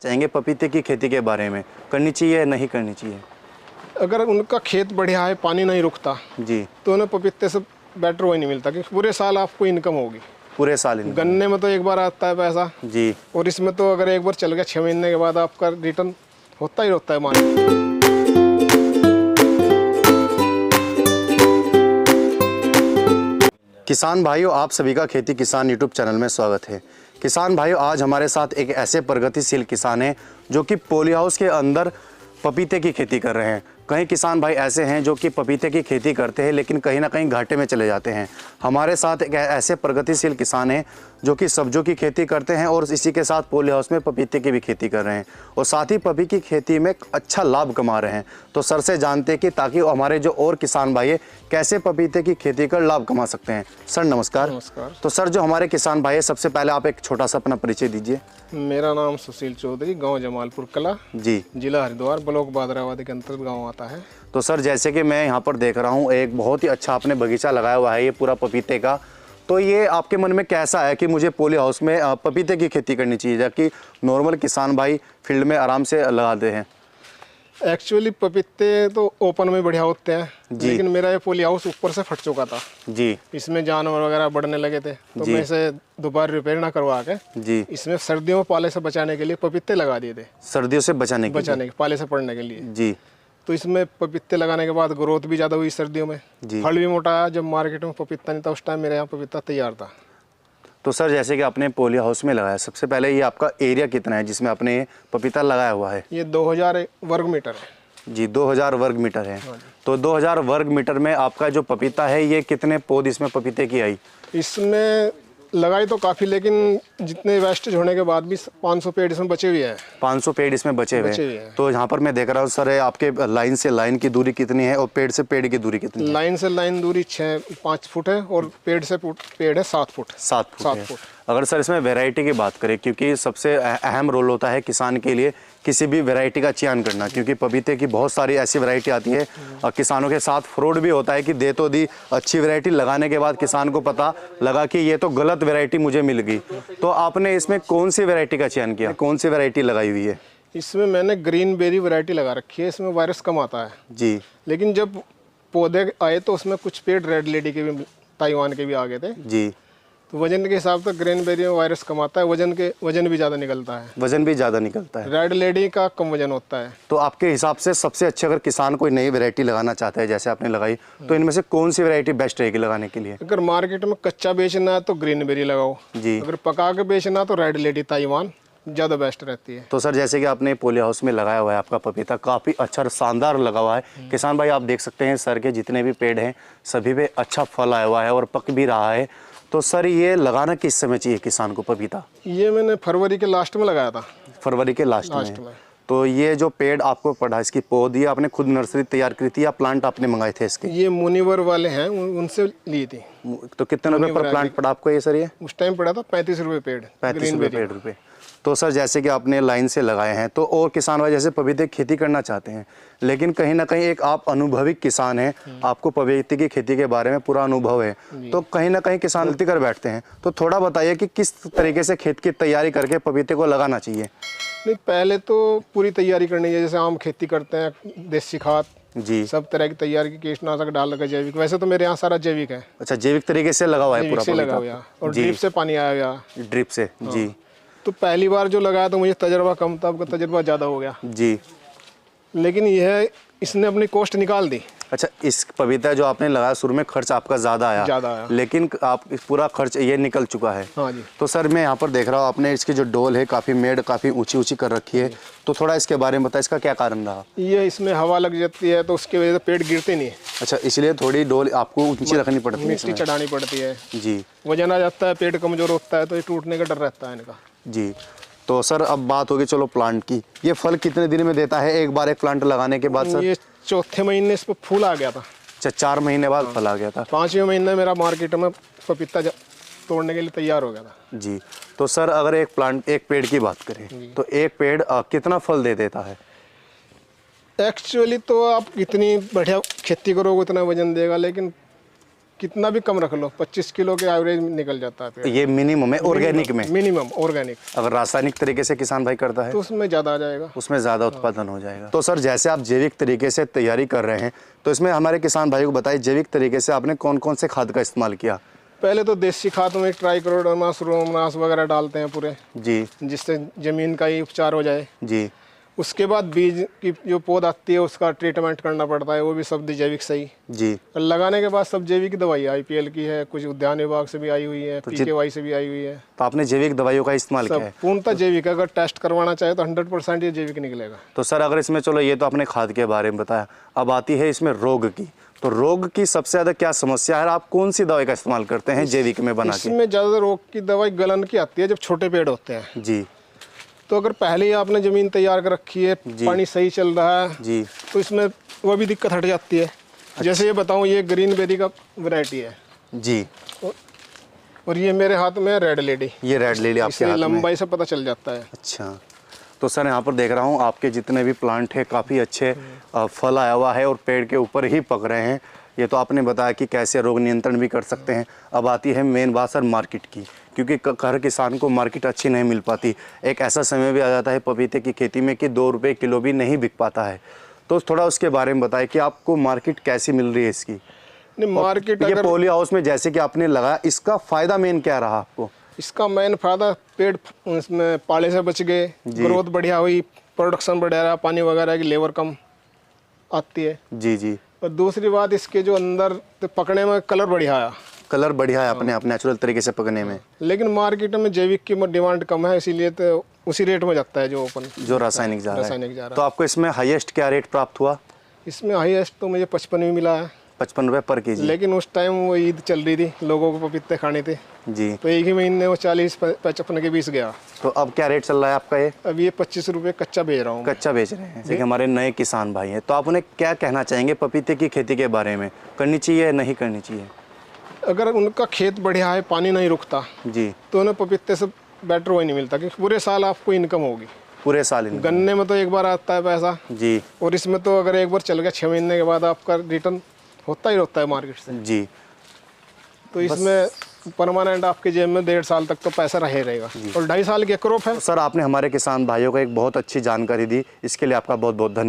चाहेंगे पपीते की खेती के बारे में, करनी चाहिए या नहीं करनी चाहिए? अगर उनका खेत बढ़िया है, पानी नहीं रुकता जी, तो उन्हें पपीते से बेटर वही नहीं मिलता कि पूरे साल आपको इनकम होगी। पूरे साल इनकम। गन्ने में तो एक बार आता है पैसा जी, और इसमें तो अगर एक बार चल गया 6 महीने के बाद आपका रिटर्न होता ही होता है मान। किसान भाइयों, आप सभी का खेती किसान यूट्यूब चैनल में स्वागत है। किसान भाइयों, आज हमारे साथ एक ऐसे प्रगतिशील किसान हैं जो कि पॉली हाउस के अंदर पपीते की खेती कर रहे हैं। कई किसान भाई ऐसे हैं जो कि पपीते की खेती करते हैं लेकिन कहीं ना कहीं घाटे में चले जाते हैं। हमारे साथ एक ऐसे प्रगतिशील किसान हैं जो कि सब्जियों की खेती करते हैं और इसी के साथ पॉली हाउस में पपीते की भी खेती कर रहे हैं और साथ ही पपीते की खेती में अच्छा लाभ कमा रहे हैं। तो सर से जानते हैं कि ताकि हमारे जो और किसान भाई है कैसे पपीते की खेती कर लाभ कमा सकते हैं। सर नमस्कार। नमस्कार। तो सर, जो हमारे किसान भाई है, सबसे पहले आप एक छोटा सा अपना परिचय दीजिए। मेरा नाम सुशील चौधरी, गांव जमालपुर कला, जी, जिला हरिद्वार, ब्लॉक बादराबादी के अंतर्गत गाँव आता है। तो सर, जैसे कि मैं यहाँ पर देख रहा हूँ एक बहुत ही अच्छा आपने बगीचा लगाया हुआ है, ये पूरा पपीते का। तो ये आपके मन में कैसा है कि मुझे पॉली हाउस में पपीते की खेती करनी चाहिए, जबकि नॉर्मल किसान भाई फील्ड में आराम से लगाते हैं? एक्चुअली पपीते तो ओपन में बढ़िया होते हैं, लेकिन मेरा ये पॉली हाउस ऊपर से फट चुका था जी, इसमें जानवर वगैरह बढ़ने लगे थे, तो मैं इसे दोबारा रिपेयर ना करवा के जी, इसमें सर्दियों में पाले से बचाने के लिए पपीते लगा दिए थे। सर्दियों से बचाने के पाले से पड़ने के लिए जी। तो इसमें पपीते लगाने के बाद ग्रोथ भी ज़्यादा हुई सर्दियों में, फल भी मोटा आया। जब मार्केट में पपीता नहीं था उस टाइम मेरे यहाँ पपीता तैयार था। तो सर, जैसे कि आपने पॉली हाउस में लगाया, सबसे पहले ये आपका एरिया कितना है जिसमें आपने पपीता लगाया हुआ है? ये 2000 वर्ग मीटर है जी, 2000 वर्ग मीटर है। तो 2000 वर्ग मीटर में आपका जो पपीता है, ये कितने पौध इसमें पपीते की आई? इसमें लगाई तो काफ़ी, लेकिन जितने वेस्टेज होने के बाद भी 500 पेड़ इसमें बचे हुए हैं। 500 पेड़ इसमें बचे हुए हैं। तो यहाँ पर मैं देख रहा हूँ सर, आपके लाइन से लाइन की दूरी कितनी है और पेड़ से पेड़ की दूरी कितनी है? लाइन से लाइन दूरी 5 फुट है और पेड़ से पेड़ है 7 फुट। 7 फुट। अगर सर इसमें वैरायटी की बात करें, क्योंकि सबसे अहम रोल होता है किसान के लिए किसी भी वैरायटी का चयन करना, क्योंकि पपीते की बहुत सारी ऐसी वैरायटी आती है और किसानों के साथ फ्रॉड भी होता है कि दे तो दी अच्छी वैरायटी, लगाने के बाद किसान को पता लगा कि ये तो गलत वैरायटी मुझे मिल गई। तो आपने इसमें कौन सी वैरायटी का चयन किया, कौन सी वैरायटी लगाई हुई है? इसमें मैंने ग्रीन बेरी वैरायटी लगा रखी है। इसमें वायरस कम आता है जी, लेकिन जब पौधे आए तो उसमें कुछ पेड़ रेड लेडी के भी, ताइवान के भी आ गए थे जी। तो वजन के हिसाब से ग्रीन बेरी में वायरस कम आता है, वजन भी ज़्यादा निकलता है। वजन भी ज़्यादा निकलता है। रेड लेडी का कम वजन होता है। तो आपके हिसाब से सबसे अच्छे, अगर किसान कोई नई वैरायटी लगाना चाहता है जैसे आपने लगाई, तो इनमें से कौन सी वैरायटी बेस्ट रहेगी लगाने के लिए? अगर मार्केट में कच्चा बेचना है तो ग्रीन बेरी लगाओ जी। अगर पका के बेचना तो रेड लेडी ताइवान ज़्यादा बेस्ट रहती है। तो सर, जैसे कि आपने पॉली हाउस में लगाया हुआ है, आपका पपीता काफ़ी अच्छा शानदार लगा हुआ है। किसान भाई, आप देख सकते हैं सर के जितने भी पेड़ हैं सभी पे अच्छा फल आया हुआ है और पक भी रहा है। तो सर, ये लगाना किस समय चाहिए किसान को पपीता? ये मैंने फरवरी के लास्ट में लगाया था। फरवरी के लास्ट में। तो ये जो पेड़ आपको पड़ा, इसकी पौध, ये आपने खुद नर्सरी तैयार करी थी या प्लांट आपने मंगाए थे इसके? ये मुनिवर वाले हैं, उनसे ली थी। तो कितने रुपए पर प्लांट पड़ा आपको ये सर? ये उस टाइम पड़ा था 35 रुपये पेड़। 35 रुपये। तो सर, जैसे कि आपने लाइन से लगाए हैं, तो और किसान भाई जैसे पपीते की खेती करना चाहते हैं, लेकिन कहीं ना कहीं एक आप अनुभवी किसान हैं, आपको पपीते की खेती के बारे में पूरा अनुभव है, तो कहीं ना कहीं किसान गलती कर बैठते हैं। तो थोड़ा बताइए कि किस तरीके से खेत की तैयारी करके पपीते को लगाना चाहिए? नहीं, पहले तो पूरी तैयारी करनी है। जैसे आम खेती करते हैं, देसी खाद जी, सब तरह की तैयारी की, कीटनाशक डाल लगा जैविक। वैसे तो मेरे यहाँ सारा जैविक है। अच्छा, जैविक तरीके से लगा हुआ है पूरा? लगा हुआ और ड्रिप से पानी आया हुआ। ड्रिप से? जी। तो पहली बार जो लगाया तो मुझे तजर्बा कम था, आपका तजर्बा ज़्यादा हो गया जी। लेकिन यह इसने अपनी कॉस्ट निकाल दी। अच्छा, इस पपीता जो आपने लगाया शुरू में खर्च आपका ज़्यादा आया, लेकिन आप पूरा खर्च ये निकल चुका है। हाँ जी। तो सर, मैं यहाँ पर देख रहा हूँ आपने इसकी जो डोल है काफ़ी मेड़ काफ़ी ऊंची ऊंची कर रखी है, तो थोड़ा इसके बारे में बताएं, इसका क्या कारण रहा? ये इसमें हवा लग जाती है तो उसकी वजह से पेड़ गिरते नहीं है। अच्छा, इसलिए थोड़ी डोल आपको ऊंची रखनी पड़ती है, मिट्टी चढ़ानी पड़ती है जी। वजन आ जाता है, पेड़ कमजोर होता है तो ये टूटने का डर रहता है इनका। जी। तो सर, अब बात होगी चलो प्लांट की। ये फल कितने दिन में देता है एक बार एक प्लांट लगाने के बाद सर? ये चौथे महीने इस पर फूल आ गया था। अच्छा, 4 महीने बाद फल आ गया था। 5वें महीने मेरा मार्केट में पपीता तोड़ने के लिए तैयार हो गया था। जी। तो सर, अगर एक पेड़ की बात करें तो एक पेड़ कितना फल दे देता है? एक्चुअली तो आप कितनी बढ़िया खेती करोगे उतना वजन देगा, लेकिन कितना भी कम रख लो, 25 किलो के एवरेज निकल जाता है पेड़। ये मिनिमम है ऑर्गेनिक में। Minimum organic. अगर रासायनिक तरीके से किसान भाई करता है तो उसमें ज़्यादा आ जाएगा, उसमें ज़्यादा उत्पादन हो जाएगा। तो सर जैसे आप जैविक तरीके से तैयारी कर रहे हैं, तो इसमें हमारे किसान भाइयों को बताइए जैविक तरीके से आपने कौन कौन से खाद का इस्तेमाल किया? पहले तो देसी खाद में ट्राइकोडर्मास, रोमनास वगैरह डालते हैं पूरे, जी जिससे ज़मीन का ही उपचार हो जाए। जी। उसके बाद बीज की जो पौध आती है उसका ट्रीटमेंट करना पड़ता है, वो भी सब जैविक सही। जी। और लगाने के बाद सब जैविक दवाई IPL की है, कुछ उद्यान विभाग से भी आई हुई है, PKY से भी आई हुई है। तो आपने जैविक दवाइयों का इस्तेमाल किया है? पूर्णतः जैविक। अगर टेस्ट करवाना चाहे तो 100% ये जैविक निकलेगा। तो सर अगर इसमें, चलो ये तो आपने खाद के बारे में बताया, अब आती है इसमें रोग की। तो रोग की सबसे ज़्यादा क्या समस्या है, आप कौन सी दवाई का इस्तेमाल करते हैं जैविक में बना के? इसमें ज़्यादा रोग की दवाई गलन की आती है जब छोटे पेड़ होते हैं। जी। तो अगर पहले ही आपने ज़मीन तैयार कर रखी है, पानी सही चल रहा है जी, तो इसमें वो भी दिक्कत हट जाती है। जैसे ये बताऊं, ये ग्रीन बेरी का वैरायटी है जी, और ये मेरे हाथ में रेड लेडी। ये रेड लेडी आपके हाथ में? लंबाई से पता चल जाता है। अच्छा। तो सर यहाँ पर देख रहा हूँ आपके जितने भी प्लांट है काफ़ी अच्छे फल आया हुआ है और पेड़ के ऊपर ही पक रहे हैं। ये तो आपने बताया कि कैसे रोग नियंत्रण भी कर सकते हैं। अब आती है मेन बात सर मार्केट की, क्योंकि हर किसान को मार्केट अच्छी नहीं मिल पाती। एक ऐसा समय भी आ जाता है पपीते की खेती में कि 2 रुपये किलो भी नहीं बिक पाता है। तो थोड़ा उसके बारे में बताएं कि आपको मार्केट कैसी मिल रही है इसकी? नहीं, मार्केट ये अगर पॉली हाउस में जैसे कि आपने लगाया, इसका फ़ायदा मेन क्या रहा आपको? इसका मेन फायदा, पेड़ इसमें पाले से बच गए, ग्रोथ बढ़िया हुई, प्रोडक्शन बढ़िया रहा, पानी वगैरह की लेबर कम आती है। जी जी। और दूसरी बात, इसके जो अंदर तो पकने में कलर बढ़िया आया। कलर बढ़िया है अपने आप नेचुरल तरीके से पकने में। लेकिन मार्केट में जैविक की डिमांड कम है, इसीलिए तो उसी रेट में जाता है जो ओपन, जो रासायनिक जा रहा है। तो आपको इसमें हाईएस्ट क्या रेट प्राप्त हुआ? इसमें हाईएस्ट तो मुझे 55 भी मिला है। 55 रुपये पर केजी? लेकिन उस टाइम वो ईद चल रही थी, लोगों को पपीते खाने थे जी। तो एक ही महीने वो 40-55 के बीच गया। तो अब क्या रेट चल रहा है आपका ये? अब ये 25 रुपये कच्चा बेच रहा हूँ। कच्चा बेच रहे हैं। देखिए हमारे नए किसान भाई हैं, तो आप उन्हें क्या कहना चाहेंगे पपीते की खेती के बारे में? करनी चाहिए या नहीं करनी चाहिए? अगर उनका खेत बढ़िया है, पानी नहीं रुकता जी, तो उन्हें पपीते से बेटर वही नहीं मिलता, क्योंकि पूरे साल आपको इनकम होगी। पूरे साल इनकम। गन्ने में तो एक बार आता है पैसा जी और इसमें तो अगर एक बार चल गया 6 महीने के बाद आपका रिटर्न होता ही होता है मार्केट से। जी। तो इसमें परमानेंट आपके जेब में 1.5 साल तक तो पैसा रहेगा और 2.5 साल की क्रॉप है। सर आपने हमारे किसान भाइयों को एक बहुत अच्छी जानकारी दी, इसके लिए आपका बहुत बहुत धन्यवाद।